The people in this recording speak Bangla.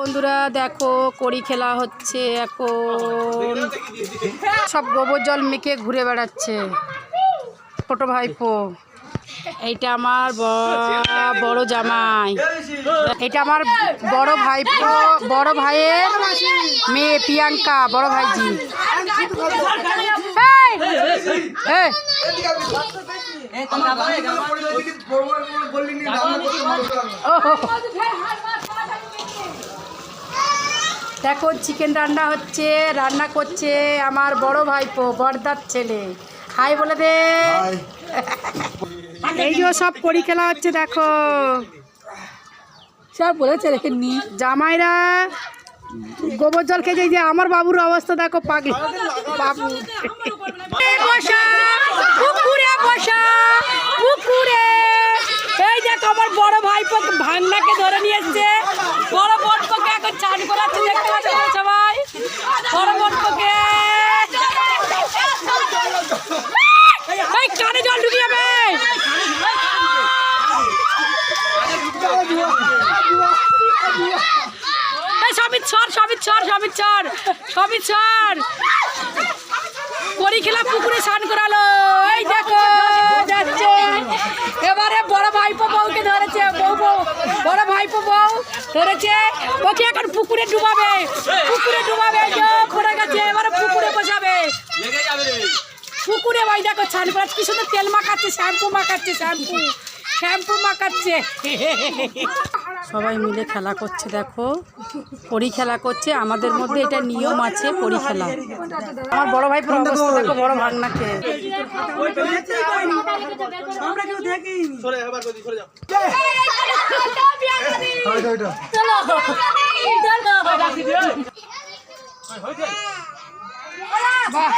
বন্ধুরা দেখো কড়ি খেলা হচ্ছে এখন। সব গোবর জল মেখে ঘুরে বেড়াচ্ছে ছোট ভাইপো। এইটা আমার বড় জামাই, এটা আমার বড় ভাইপো, বড় ভাইয়ের মেয়ে প্রিয়াঙ্কা, বড় ভাইজি। দেখো চিকেন রান্না হচ্ছে, রান্না করছে আমার বড় ভাইপো, বড়দার ছেলে। হাই বলে দে। এই যে সব কড়ি খেলা হচ্ছে দেখো, সব বলেছে রেখে নি জামাইরা গোবর জল খেয়ে যে আমার বাবুর অবস্থা দেখো, পাগল বাবু। বসা পুকুরে, বসা পুকুরে। এই দেখো আমার বড় ভাইপো ভাঙনাকে ধরে নিয়ে এসছে, বড় বোনপোকে এখন চান করাচ্ছে, দেখতে পাচ্ছ সবাই বড় বোনপোকে। এই কানে জল ঢুকে যাবে। সবিচ্ছর কড়ি খেলা পুকুরে স্নান করালো। এই দেখো যাচ্ছে, এবারে বড় ভাইপো বউকে ধরেছে, বড় ভাইপো বউ ধরেছে, ওকে এখন পুকুরে ডুবাবে, পড়ে গেছে, এবারে পুকুরে বসাবে, পুকুরে। ওই দেখো স্নান করাচ্ছে, কি সুন্দর তেল মাখাচ্ছে, শ্যাম্পু মাখাচ্ছে। সবাই মিলে খেলা করছে দেখো, পরি খেলা করছে। আমাদের মধ্যে এটা নিয়ম আছে, পরি খেলা। আমার বড় ভাই অবস্থা দেখো, বড় ভাগনাকে। বাহ